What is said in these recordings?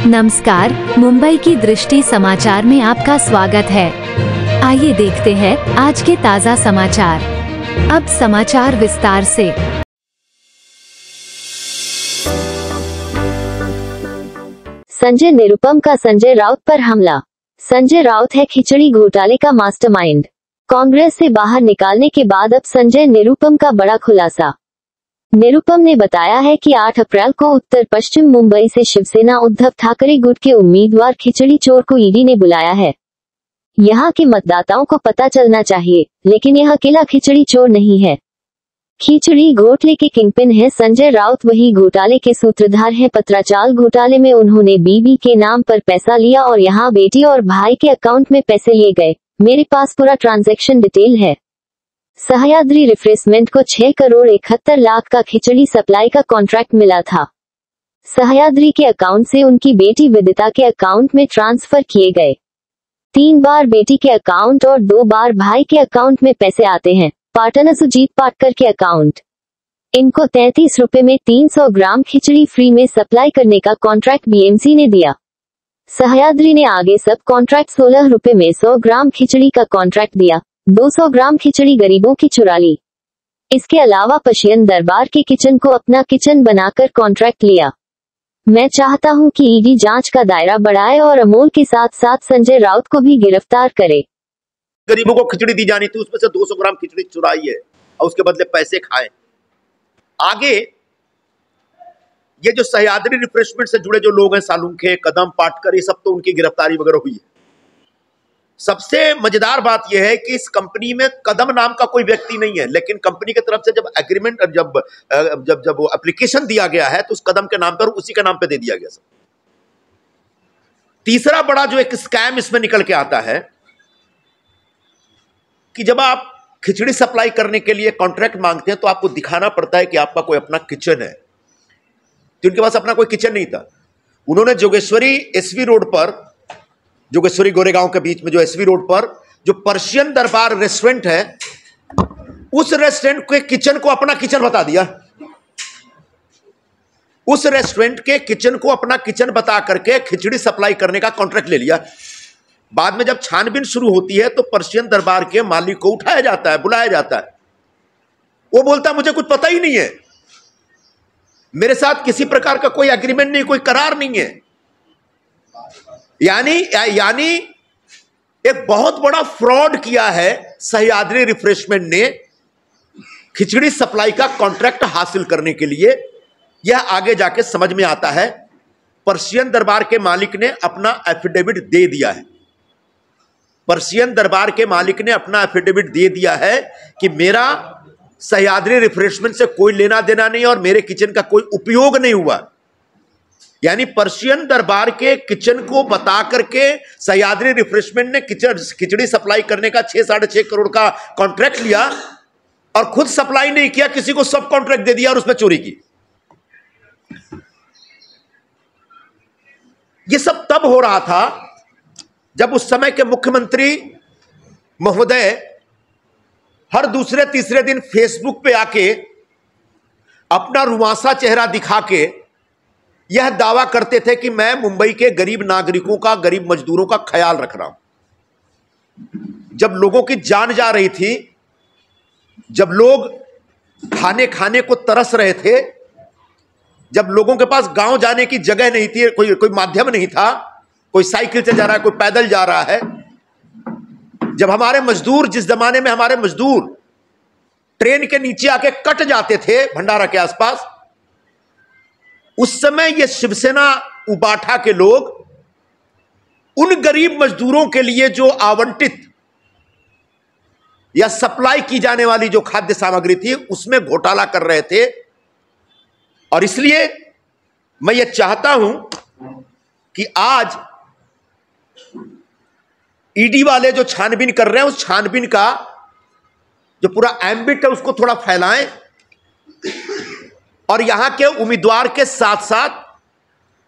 नमस्कार, मुंबई की दृष्टि समाचार में आपका स्वागत है। आइए देखते हैं आज के ताज़ा समाचार। अब समाचार विस्तार से। संजय निरुपम का संजय राउत पर हमला। संजय राउत है खिचड़ी घोटाले का मास्टरमाइंड। कांग्रेस से बाहर निकालने के बाद अब संजय निरुपम का बड़ा खुलासा। निरुपम ने बताया है कि 8 अप्रैल को उत्तर पश्चिम मुंबई से शिवसेना उद्धव ठाकरे गुट के उम्मीदवार खिचड़ी चोर को ईडी ने बुलाया है। यहां के मतदाताओं को पता चलना चाहिए, लेकिन यह अकेला खिचड़ी चोर नहीं है। खिचड़ी घोटाले के किंगपिन है संजय राउत, वही घोटाले के सूत्रधार हैं। पत्राचाल घोटाले में उन्होंने बीबी के नाम पर पैसा लिया और यहां बेटी और भाई के अकाउंट में पैसे लिए गए। मेरे पास पूरा ट्रांजैक्शन डिटेल है। सह्याद्री रिफ्रेशमेंट को 6 करोड़ 71 लाख का खिचड़ी सप्लाई का कॉन्ट्रैक्ट मिला था। सह्याद्री के अकाउंट से उनकी बेटी विदिता के अकाउंट में ट्रांसफर किए गए। 3 बार बेटी के अकाउंट और 2 बार भाई के अकाउंट में पैसे आते हैं। पार्टनर सुजीत पाटकर के अकाउंट। इनको 33 रुपए में 300 ग्राम खिचड़ी फ्री में सप्लाई करने का कॉन्ट्रैक्ट बीएमसी ने दिया। सह्याद्री ने आगे सब कॉन्ट्रैक्ट 16 रुपए में 100 ग्राम खिचड़ी का कॉन्ट्रैक्ट दिया। 200 ग्राम खिचड़ी गरीबों की चुरा ली। इसके अलावा पशियन दरबार के किचन को अपना किचन बनाकर कॉन्ट्रैक्ट लिया। मैं चाहता हूं कि ईडी जांच का दायरा बढ़ाए और अमोल के साथ साथ संजय राउत को भी गिरफ्तार करे। गरीबों को खिचड़ी दी जानी थी, उसमें से 200 ग्राम खिचड़ी चुराई है और उसके बदले पैसे खाए। आगे ये जो सह्याद्री रिफ्रेशमेंट से जुड़े जो लोग हैं, सालुंखे, कदम, पाटकर, ये सब तो उनकी गिरफ्तारी वगैरह हुई है। सबसे मजेदार बात यह है कि इस कंपनी में कदम नाम का कोई व्यक्ति नहीं है, लेकिन कंपनी की तरफ से जब एग्रीमेंट जब वो एप्लीकेशन दिया गया है तो उस कदम के नाम पर, उसी के नाम पे दे दिया गया सब। तीसरा बड़ा जो एक स्कैम इसमें निकल के आता है कि जब आप खिचड़ी सप्लाई करने के लिए कॉन्ट्रैक्ट मांगते हैं तो आपको दिखाना पड़ता है कि आपका कोई अपना किचन है। तो उनके पास अपना कोई किचन नहीं था। उन्होंने जोगेश्वरी एसवी रोड पर, जोगेश्वरी गोरेगांव के बीच में जो एसवी रोड पर जो पर्शियन दरबार रेस्टोरेंट है, उस रेस्टोरेंट के किचन को अपना किचन बता दिया। उस रेस्टोरेंट के किचन को अपना किचन बता करके खिचड़ी सप्लाई करने का कॉन्ट्रैक्ट ले लिया। बाद में जब छानबीन शुरू होती है तो पर्शियन दरबार के मालिक को उठाया जाता है, बुलाया जाता है। वो बोलता है मुझे कुछ पता ही नहीं है, मेरे साथ किसी प्रकार का कोई एग्रीमेंट नहीं, कोई करार नहीं है। यानी एक बहुत बड़ा फ्रॉड किया है सह्याद्री रिफ्रेशमेंट ने खिचड़ी सप्लाई का कॉन्ट्रैक्ट हासिल करने के लिए। यह आगे जाके समझ में आता है। पर्शियन दरबार के मालिक ने अपना एफिडेविट दे दिया है। पर्शियन दरबार के मालिक ने अपना एफिडेविट दे दिया है कि मेरा सह्याद्री रिफ्रेशमेंट से कोई लेना देना नहीं और मेरे किचन का कोई उपयोग नहीं हुआ। यानी पर्शियन दरबार के किचन को बता करके सह्याद्री रिफ्रेशमेंट ने खिचड़ी सप्लाई करने का 6-6.5 करोड़ का कॉन्ट्रैक्ट लिया और खुद सप्लाई नहीं किया, किसी को सब कॉन्ट्रैक्ट दे दिया और उसमें चोरी की। यह सब तब हो रहा था जब उस समय के मुख्यमंत्री महोदय हर दूसरे तीसरे दिन फेसबुक पे आके अपना रुआंसा चेहरा दिखा के यह दावा करते थे कि मैं मुंबई के गरीब नागरिकों का, गरीब मजदूरों का ख्याल रख रहा हूं। जब लोगों की जान जा रही थी, जब लोग खाने को तरस रहे थे, जब लोगों के पास गांव जाने की जगह नहीं थी, कोई माध्यम नहीं था, कोई साइकिल से जा रहा है, कोई पैदल जा रहा है, जब हमारे मजदूर, जिस जमाने में हमारे मजदूर ट्रेन के नीचे आके कट जाते थे भंडारा के आसपास, उस समय ये शिवसेना उबाठा के लोग उन गरीब मजदूरों के लिए जो आवंटित या सप्लाई की जाने वाली जो खाद्य सामग्री थी उसमें घोटाला कर रहे थे। और इसलिए मैं ये चाहता हूं कि आज ईडी वाले जो छानबीन कर रहे हैं, उस छानबीन का जो पूरा एम्बिट है उसको थोड़ा फैलाएं और यहां के उम्मीदवार के साथ साथ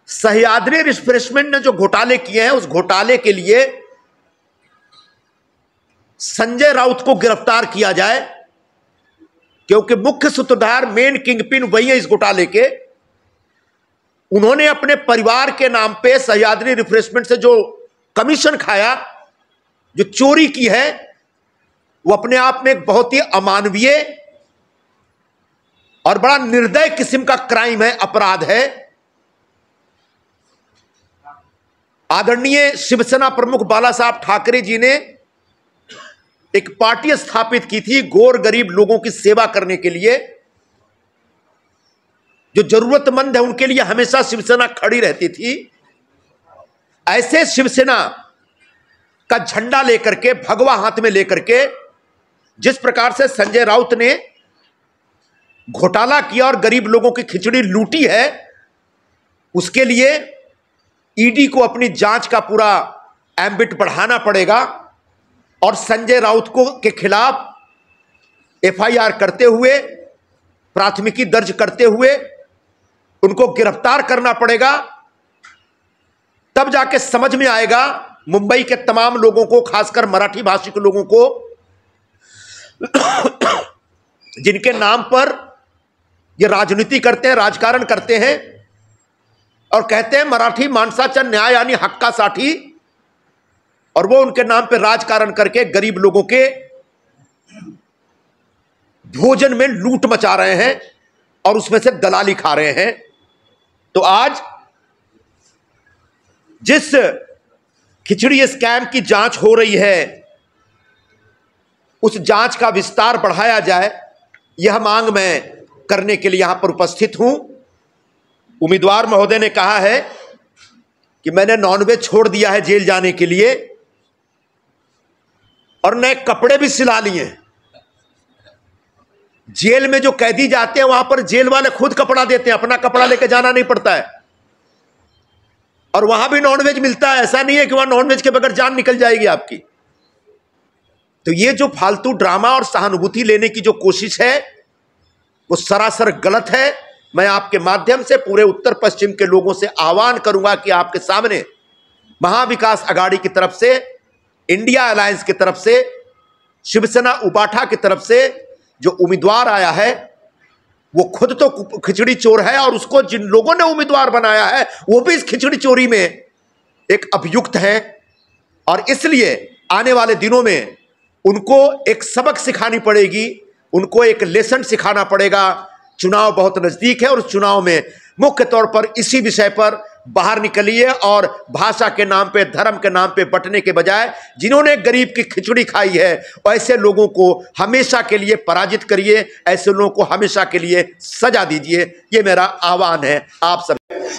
सह्याद्री रिफ्रेशमेंट ने जो घोटाले किए हैं उस घोटाले के लिए संजय राउत को गिरफ्तार किया जाए, क्योंकि मुख्य सूत्रधार, मेन किंगपिन वही है इस घोटाले के। उन्होंने अपने परिवार के नाम पे सह्याद्री रिफ्रेशमेंट से जो कमीशन खाया, जो चोरी की है, वो अपने आप में एक बहुत ही अमानवीय और बड़ा निर्दय किस्म का क्राइम है, अपराध है। आदरणीय शिवसेना प्रमुख बाला साहब ठाकरे जी ने एक पार्टी स्थापित की थी गौर गरीब लोगों की सेवा करने के लिए। जो जरूरतमंद है उनके लिए हमेशा शिवसेना खड़ी रहती थी। ऐसे शिवसेना का झंडा लेकर के, भगवा हाथ में लेकर के, जिस प्रकार से संजय राउत ने घोटाला किया और गरीब लोगों की खिचड़ी लूटी है, उसके लिए ईडी को अपनी जांच का पूरा एम्बिट बढ़ाना पड़ेगा और संजय राउत को के खिलाफ एफआईआर करते हुए, प्राथमिकी दर्ज करते हुए उनको गिरफ्तार करना पड़ेगा। तब जाके समझ में आएगा मुंबई के तमाम लोगों को, खासकर मराठी भाषी के लोगों को, जिनके नाम पर ये राजनीति करते हैं, राजकारण करते हैं और कहते हैं मराठी माणसाचा न्याय यानी हक्कासाठी, और वो उनके नाम पे राजकारण करके गरीब लोगों के भोजन में लूट मचा रहे हैं और उसमें से दलाली खा रहे हैं। तो आज जिस खिचड़ी स्कैम की जांच हो रही है, उस जांच का विस्तार बढ़ाया जाए, यह मांग मैं करने के लिए यहां पर उपस्थित हूं। उम्मीदवार महोदय ने कहा है कि मैंने नॉनवेज छोड़ दिया है जेल जाने के लिए और नए कपड़े भी सिला लिए। जेल में जो कैदी जाते हैं वहां पर जेल वाले खुद कपड़ा देते हैं, अपना कपड़ा लेके जाना नहीं पड़ता है, और वहां भी नॉनवेज मिलता है। ऐसा नहीं है कि वहां नॉनवेज के बगैर जान निकल जाएगी आपकी। तो ये जो फालतू ड्रामा और सहानुभूति लेने की जो कोशिश है वो सरासर गलत है। मैं आपके माध्यम से पूरे उत्तर पश्चिम के लोगों से आह्वान करूंगा कि आपके सामने महाविकास अघाड़ी की तरफ से, इंडिया अलायंस की तरफ से, शिवसेना उबाठा की तरफ से जो उम्मीदवार आया है वो खुद तो खिचड़ी चोर है और उसको जिन लोगों ने उम्मीदवार बनाया है वो भी इस खिचड़ी चोरी में एक अभियुक्त है, और इसलिए आने वाले दिनों में उनको एक सबक सिखानी पड़ेगी, उनको एक लेसन सिखाना पड़ेगा। चुनाव बहुत नजदीक है और उस चुनाव में मुख्य तौर पर इसी विषय पर बाहर निकलिए और भाषा के नाम पे, धर्म के नाम पे बंटने के बजाय जिन्होंने गरीब की खिचड़ी खाई है ऐसे लोगों को हमेशा के लिए पराजित करिए, ऐसे लोगों को हमेशा के लिए सजा दीजिए। ये मेरा आह्वान है आप सब।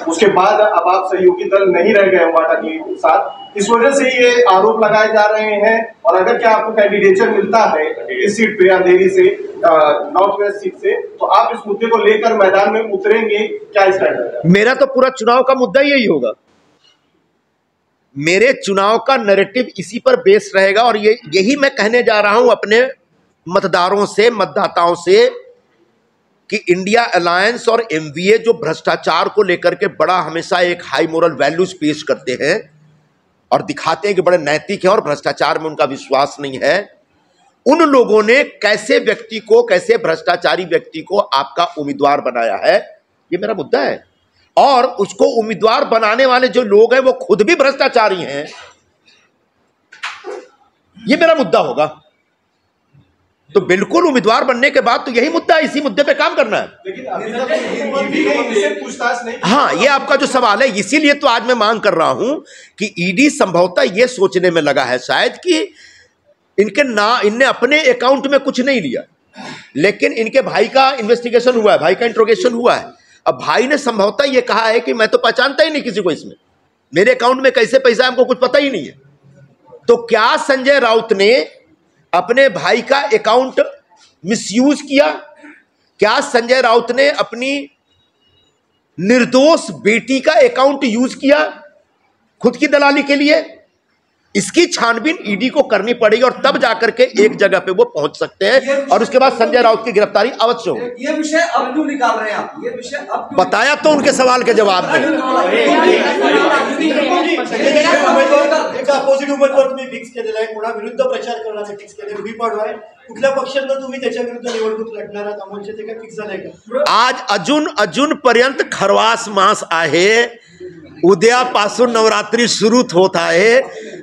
उसके बाद अब आप सहयोगी दल नहीं रह गए उबाठा के साथ, इस वजह से ये आरोप लगाए जा रहे हैं। और अगर क्या आपको कैंडिडेचर मिलता है इस सीट पे, अंधेरी से, नॉर्थ वेस्ट सीट से, तो आप इस मुद्दे को लेकर मैदान में उतरेंगे, क्या स्टैंड? मेरा तो पूरा चुनाव का मुद्दा यही होगा। मेरे चुनाव का नैरेटिव इसी पर बेस रहेगा और यही मैं कहने जा रहा हूं अपने मतदारों से, मतदाताओं से, कि इंडिया अलायंस और एमवीए जो भ्रष्टाचार को लेकर के बड़ा हमेशा एक हाई मोरल वैल्यूज पेश करते हैं और दिखाते हैं कि बड़े नैतिक हैं और भ्रष्टाचार में उनका विश्वास नहीं है, उन लोगों ने कैसे व्यक्ति को, कैसे भ्रष्टाचारी व्यक्ति को आपका उम्मीदवार बनाया है, ये मेरा मुद्दा है। और उसको उम्मीदवार बनाने वाले जो लोग हैं वो खुद भी भ्रष्टाचारी हैं, ये मेरा मुद्दा होगा। तो बिल्कुल उम्मीदवार बनने के बाद तो यही मुद्दा है, इसी मुद्दे पे काम करना है। लेकिन अभी तक पूछताछ नहीं। हाँ, ये आपका जो सवाल है, इसीलिए तो आज मैं मांग कर रहा हूं कि ईडी संभवतः ये सोचने में लगा है शायद कि इनने अपने अकाउंट में कुछ नहीं लिया, लेकिन इनके भाई का इन्वेस्टिगेशन हुआ है, भाई का इंट्रोगेशन हुआ है। अब भाई ने संभवतः ये कहा है कि मैं तो पहचानता ही नहीं किसी को, इसमें मेरे अकाउंट में कैसे पैसा है हमको कुछ पता ही नहीं है। तो क्या संजय राउत ने अपने भाई का अकाउंट मिसयूज किया? क्या संजय राउत ने अपनी निर्दोष बेटी का अकाउंट यूज किया खुद की दलाली के लिए? इसकी छानबीन ईडी को करनी पड़ेगी और तब जाकर के एक जगह पे वो पहुंच सकते हैं और उसके बाद संजय राउत की गिरफ्तारी अवश्य होगी। ये विषय अब क्यों निकाल रहे हैं आप? ये विषय अब क्यों? बताया तो उनके सवाल के जवाब में। उमेदवार तुम्ही फिक्स केलेला आहे, कोणाविरुद्ध प्रचार करण्याचे फिक्स केले, गुढी पाडवा आहे, कुठल्या पक्षानं तुम्ही त्याच्या विरुद्ध निवडणूक लढणार आहात अमोलचे, ते काय फिक्स झालंय का? आज अजून पर्यंत खरवास मास आहे, उद्यापासून नवरात्री सुरू होत आहे.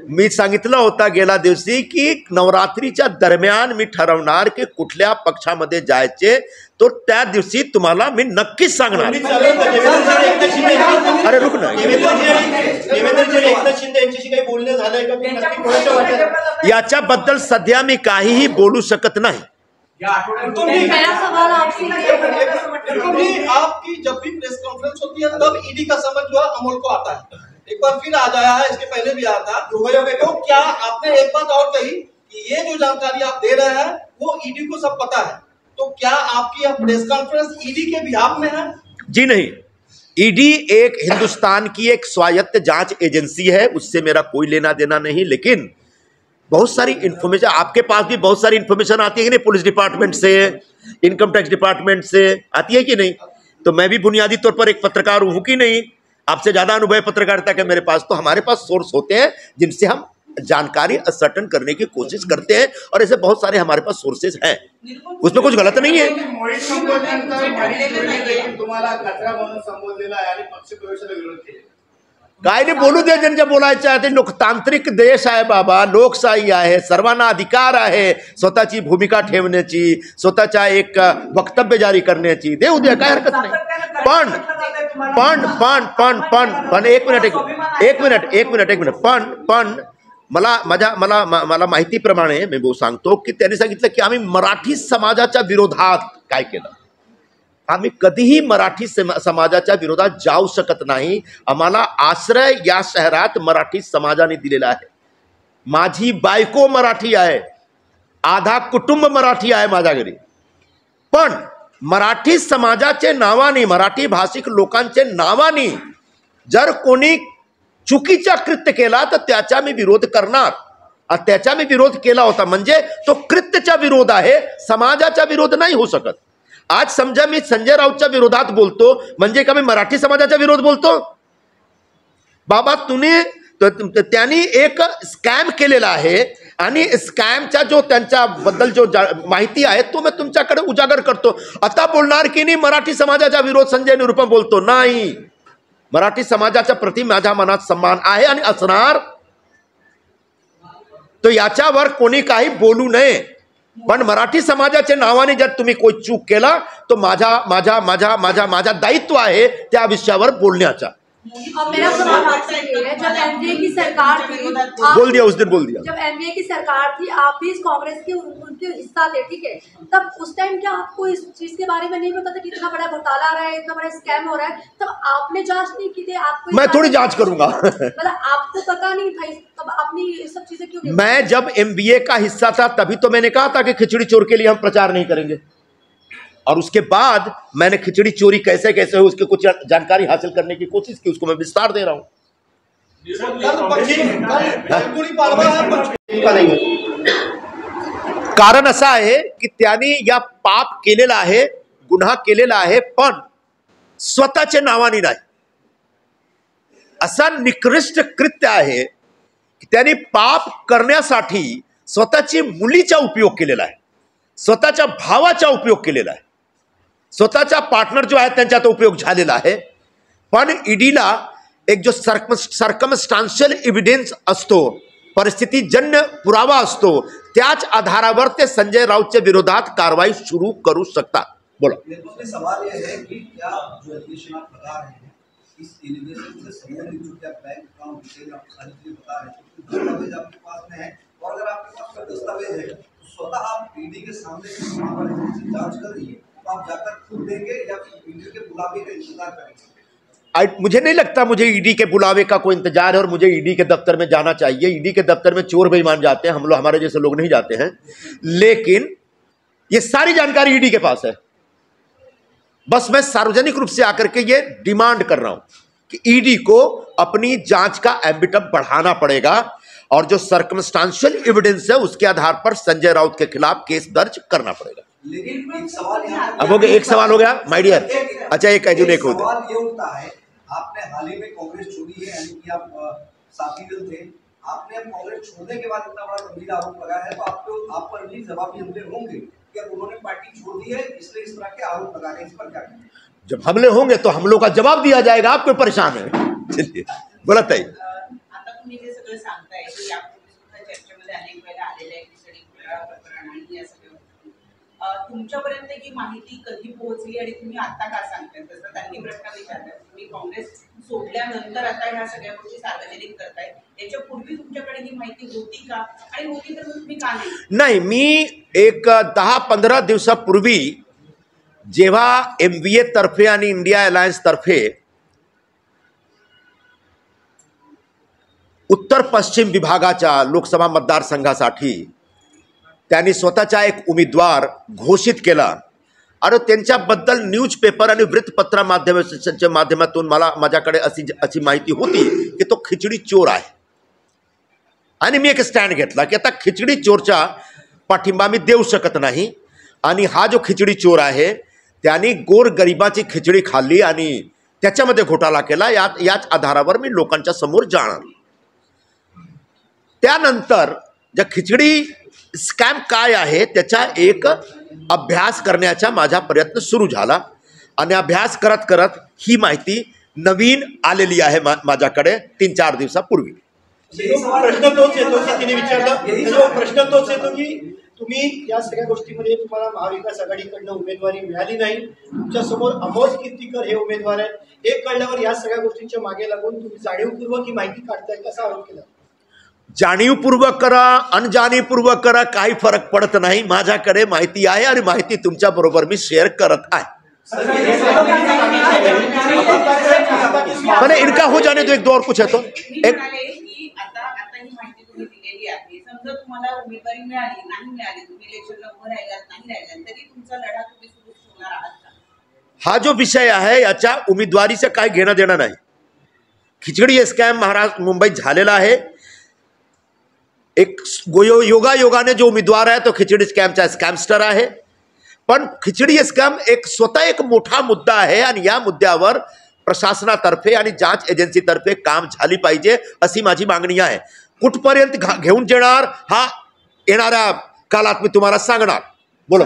मी सांगितलं होतं गेल्या दिवशी की नवरात्रीच्या दरम्यान मी ठरवणार की कुठल्या पक्षामध्ये जायचे, तो त्या दिवशी तुम्हाला मी नक्कीच सांगणार. अरे रुक ना, एकनाथ शिंदे यांच्याशी काही बोलणं झालंय का? नक्की कोणाच्या वाट्यात? याच्याबद्दल सध्या मी काहीही बोलू शकत नाही. आपकी जब भी प्रेस कॉन्फ्रेंस होती है तब ईडी का समझ जो है अमोल को आता है, एक बार फिर आ जाया है, इसके पहले भी आया था. तो क्या आपने एक बात और कही कि ये जो जानकारी आप दे रहे हैं वो ईडी को सब पता है, तो क्या आपकी यह प्रेस कॉन्फ्रेंस ईडी के बिहाफ में है? जी नहीं, ईडी एक हिंदुस्तान की एक स्वायत्त जांच एजेंसी है, उससे मेरा कोई लेना देना नहीं. लेकिन बहुत सारी इन्फॉर्मेशन आपके पास भी बहुत सारी इन्फॉर्मेशन आती है कि नहीं, पुलिस डिपार्टमेंट से, इनकम टैक्स डिपार्टमेंट से आती है कि नहीं. तो मैं भी बुनियादी तौर पर एक पत्रकार हूं कि नहीं, आपसे ज्यादा अनुभव है पत्रकारिता के मेरे पास. तो हमारे पास सोर्स होते हैं जिनसे हम जानकारी असर्टन करने की कोशिश करते हैं, और ऐसे बहुत सारे हमारे पास सोर्सेज हैं, उसमें कुछ गलत नहीं है. काय नाही बोलू दे, ज्यांच्या बोलायचं आहे ते. लोकतांत्रिक देश आहे बाबा, लोकशाही आहे, सर्वांना अधिकार आहे स्वतःची भूमिका ठेवण्याची, स्वतःच्या एक वक्तव्य जारी करण्याची. देऊ द्या, काय हरकत नाही. पण एक मिनिट पण मला माहितीप्रमाणे मी सांगतो की त्यांनी सांगितलं की आम्ही मराठी समाजाच्या विरोधात काय केलं. आम्ही कधीही मराठी समाजाच्या विरोधात जाऊ शकत नाही. आम्हाला आश्रय या शहरात मराठी समाजाने दिलेला आहे. माझी बायको मराठी आहे, आधा कुटुंब मराठी आहे माझ्या घरी. पण मराठी समाजाचे नावाने, मराठी भाषिक लोकांचे नावाने जर कोणी चुकीचा कृत्य केला तर त्याचा मी विरोध करणार. त्याचा मी विरोध केला होता, म्हणजे तो कृत्याचा विरोध आहे, समाजाचा विरोध नाही होऊ शकत. आज समजा मी संजय राऊतच्या विरोधात बोलतो म्हणजे का मी मराठी समाजाचा विरोध बोलतो? बाबा त्यांनी एक स्कॅम केलेला आहे आणि स्कॅमचा जो त्यांच्याबद्दल जो माहिती आहे तो मी तुमच्याकडे उजागर करतो. आता बोलणार की नाही मराठी समाजाचा विरोध संजय निरुपम बोलतो? नाही, मराठी समाजाच्या प्रति माझ्या मनात सन्मान आहे आणि असणार. तो याच्यावर कोणी काही बोलू नये. पण मराठी समाजाच्या नावाने जर तुम्ही कोई चूक केला तो माझा दायित्व आहे त्या विषयावर बोलण्याचा. मेरा सवाल आपसे ये है, जब एनडीए की सरकार थी, बोल दिया उस दिन, बोल दिया. जब एनडीए की सरकार थी, आप भी इस कांग्रेस के उनके हिस्सा थे, ठीक है, तब उस टाइम क्या आपको इस चीज के बारे में नहीं पता था कि इतना बड़ा घोटाला आ रहा है, इतना बड़ा स्कैम हो रहा है? तब आपने जांच नहीं की थी? आपको मैं थोड़ी जांच करूंगा. मतलब आपको पता नहीं था, तब आपने ये सब चीजें क्यों? मैं जब एमबीए का हिस्सा था तभी तो मैंने कहा था कि खिचड़ी चोर के लिए हम प्रचार नहीं करेंगे, और उसके बाद मैंने खिचड़ी चोरी कैसे कैसे हुई उसकी कुछ जानकारी हासिल करने की कोशिश की, उसको मैं विस्तार दे रहा हूं. कारण असं आहे की त्यांनी या पाप केलेला आहे, गुन्हा केलेला आहे, पण स्वतःच्या नावाने नाही. असा निकृष्ट कृत्य आहे की त्यांनी पाप करण्यासाठी स्वतःची मुलीचा उपयोग केलेला आहे, स्वतःच्या भावाचा उपयोग केलेला आहे, स्वतःचा पार्टनर जो आहे त्यांचा तो उपयोग झालेला आहे. पण ईडीला एक जो सर्कमस्टान्शियल एव्हिडन्स असतो, परिस्थितीजन्य पुरावा असतो, त्याच आधारावर ते संजय राऊतच्या विरोधात कारवाई सुरू करू शकतात. बोला. सवाल यह है कि क्या जो एलिगेशन आप लगा रहे हैं, इस एलिगेशन से संबंधित जो क्या बैंक अकाउंट डिटेल आप सारी चीजें बता रहे हैं, दस्तावेज आपके पास में है, और अगर आपके पास कोई दस्तावेज है तो स्वतः आप ईडी के सामने जांच कर रही है, आप जाकर खुद देंगे या फिर ईडी के बुलावे का इंतजार करेंगे? मुझे नहीं लगता मुझे ईडी के बुलावे का कोई इंतजार है और मुझे ईडी के दफ्तर में जाना चाहिए. ईडी के दफ्तर में चोर बेईमान जाते हैं, हम लोग हमारे जैसे लोग नहीं जाते हैं. लेकिन ये सारी जानकारी ईडी के पास है. बस मैं सार्वजनिक रूप से आकर के ये डिमांड कर रहा हूं कि ईडी को अपनी जांच का एम्बिटम बढ़ाना पड़ेगा, और जो सर्कमस्टांशियल एविडेंस है उसके आधार पर संजय राउत के खिलाफ केस दर्ज करना पड़ेगा. लेकिन एक सवाल यहाँ अब हो गया, एक सवाल हो गया माय डियर. अच्छा, एक हो सवाल ये उठता है, आपने हाल ही में कांग्रेस छोड़ी है, यानी कि आप साथी दल थे, आपने अब कांग्रेस छोड़ने के बाद इतना बड़ा गंभीर आरोप लगा है, तो आप पर भी जवाबी हमले होंगे कि अब उन्होंने पार्टी छोड़ दी है इसलिए इस तरह के आरोप लगा रहे हैं, इस पर क्या कहें? जब हमले होंगे तो हमलों का जवाब दिया जाएगा। आप क्यों परेशान है? चलिए बोला ताई. आता तुम्ही जे सगळं सांगताय की यापूर्वी सुद्धा चर्चेमध्ये अनेक वेळा आलेलं आहे खिचडी घोटाळा प्रकरण आणि या सगळ्या तुमच्यापर्यंत ही माहिती कधी पोहोचली आणि तुम्ही आता का सांगताय? जसं त्यांनी प्रश्न विचारला, तुम्ही काँग्रेस सोडल्यानंतर आता ह्या सगळ्या गोष्टी सार्वजनिक करताय, याच्यापूर्वी तुमच्याकडे ही माहिती होती का? आणि होती तर तुम्ही का नाही? नाही, मी एक 10-15 दिवसापूर्वी जेव्हा MVA तर्फे आणि इंडिया अलायन्स तर्फे उत्तर पश्चिम विभागाच्या लोकसभा मतदारसंघासाठी त्यांनी स्वतःचा एक उमेदवार घोषित केला आणि त्यांच्याबद्दल न्यूजपेपर आणि वृत्तपत्र माध्यमातून माझ्याकडे अशी माहिती होती की तो खिचडी चोर आहे. आणि मी एक स्टँड घेतला की आता खिचडी चोरचा पाठिंबा मी देऊ शकत नाही आणि हा जो खिचडी चोर आहे त्यांनी गोरगरिबाची खिचडी खाल्ली आणि त्याच्यामध्ये घोटाळा केला. याच आधारावर मी लोकांच्या समोर जाणार. त्यानंतर ज्या खिचडी स्कॅम काय आहे त्याचा एक अभ्यास करण्याचा माझा प्रयत्न सुरू झाला आणि अभ्यास करत करत ही माहिती नवीन आलेली आहे माझ्याकडे 3-4 दिवसापूर्वी. प्रश्न तोच येतो की तिने विचारला, प्रश्न तोच येतो की तुम्ही या सगळ्या गोष्टीमध्ये तुम्हाला महाविकास आघाडीकडनं उमेदवारी मिळाली नाही, तुमच्या समोर अमोल कीर्तीकर हे उमेदवार आहेत. हे कळल्यावर या सगळ्या गोष्टींच्या मागे लागून तुम्ही जाणीवपूर्वक ही माहिती काढताय कसा आरोप केला? जाणीवपूर्वक करा अनजाणीवपूर्वक करा काही फरक पडत नाही. माझ्याकडे माहिती आहे आणि माहिती तुमच्या बरोबर मी शेअर करत आहे. मैंने इनका हो जाने दो, एक दो और कुछ है तो एक आता ही माहिती तुम्ही दिलेली आहे. समजा तुम्हाला उमेदवारी मिळाली नाही मिळाली, तुम्ही इलेक्शनला उभं राहिलात नाही राहिलात, तरी तुमचा लढा तुम्ही सुरू ठेवणार आहात का? हा जो विषय आहे याच्या उमेदवारीचं काय घेणं देणं नाही. खिचडी स्कॅम मुंबईत झालेला आहे. एक योगायोगाने जो उमेदवार आहे तो खिचडी स्कॅमचा स्कॅमस्टर आहे. पण खिचडी स्कॅम स्वतः एक मोठा मुद्दा आहे आणि या मुद्द्यावर प्रशासनातर्फे आणि जांच एजन्सीतर्फे काम झाली पाहिजे अशी माझी मागणी आहे. कुठपर्यंत घेऊन जाणार हा येणाऱ्या काळात मी तुम्हाला सांगणार. बोलो.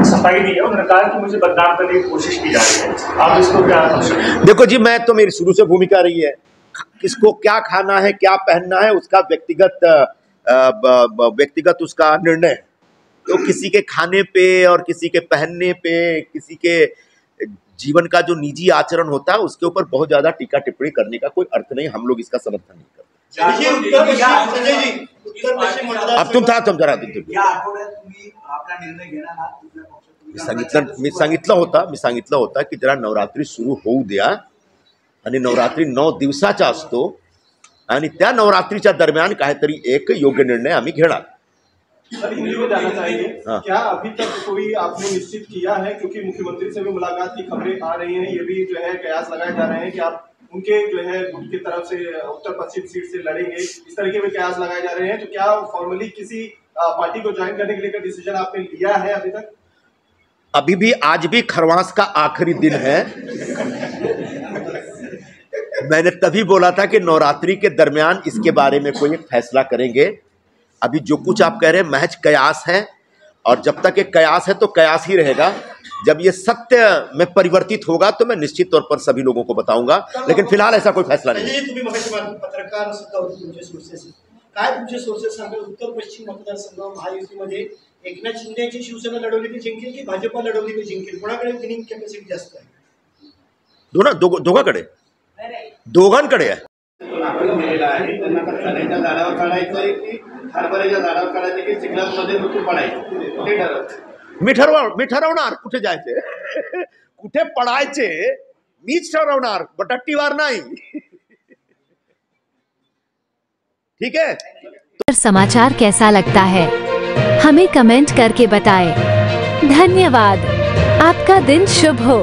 सफाई दी है, उन्होंने कहा कि मुझे बदनाम करने की कोशिश की जा रही है, आप इसको क्या? देखो जी, मैं तो मेरी शुरू से भूमिका रही है किसको क्या खाना है क्या पहनना है उसका व्यक्तिगत उसका निर्णय. तो किसी के खाने पे और किसी के पहनने पे, किसी के जीवन का जो निजी आचरण होता है उसके ऊपर बहुत ज्यादा टीका टिप्पणी करने का कोई अर्थ नहीं. हम लोग इसका समर्थन नहीं करते. अब तुम जरा मी सांगितलं होता की जरा नवरात्री सुरू होऊ द्या आणि नवरात्री 9 दिवसाचा असतो आणि त्या नवरात्रीच्या दरम्यान काहीतरी एक योग्य निर्णय आम्ही घेणार. सर, हिंदी में जानना चाहेंगे, क्या अभी तक कोई आपने निश्चित किया है, क्योंकि मुख्यमंत्री से भी मुलाकात की खबरें आ रही हैं, ये भी जो है कयास लगाए जा रहे हैं कि आप उनके जो है उनकी तरफ से उत्तर पश्चिम सीट से लड़ेंगे, इस तरह के भी कयास लगाए जा रहे हैं. तो क्या फॉर्मली किसी पार्टी को ज्वाइन करने के लिए डिसीजन आपने लिया है अभी तक? अभी भी आज भी खरवास का आखिरी दिन है. मैंने तभी बोला था कि नवरात्रि के दरमियान इसके बारे में कोई एक फैसला करेंगे. अभी जो कुछ आप कह रहे हैं महज कयास है और जब तक एक कयास है तो कयास ही रहेगा. जब ये सत्य में परिवर्तित होगा तो मैं निश्चित तौर पर सभी लोगों को बताऊंगा, लेकिन फिलहाल ऐसा कोई फैसला नहीं. तुम्ही पत्रकार सुद्धा होते, तुमचे सोर्सेस काय? तुमचे सोर्सेस सांगा, उत्तर पश्चिम मतदारसंघ महायुतीमध्ये एकनाथ शिंदेची शिवसेना लढवली तर जिंकेल की भाजपा लढवली तर जिंकेल? कोणाकडे विनिंग कॅपॅसिटी जास्त आहे? दोघांकडे आहे. झाडावर काढायचंय की हरभऱ्याच्या झाडावर काढायचं की चिखलामध्ये ऋतू पडायचं, कुठे ठरवलं? मी ठरवणार कुठे जायचे कुठे पडायचे, मीच ठरवणार, बटट्टीवार नाही. ठीक है. समाचार कैसा लगता है हमें कमेंट करके बताएं. धन्यवाद. आपका दिन शुभ हो.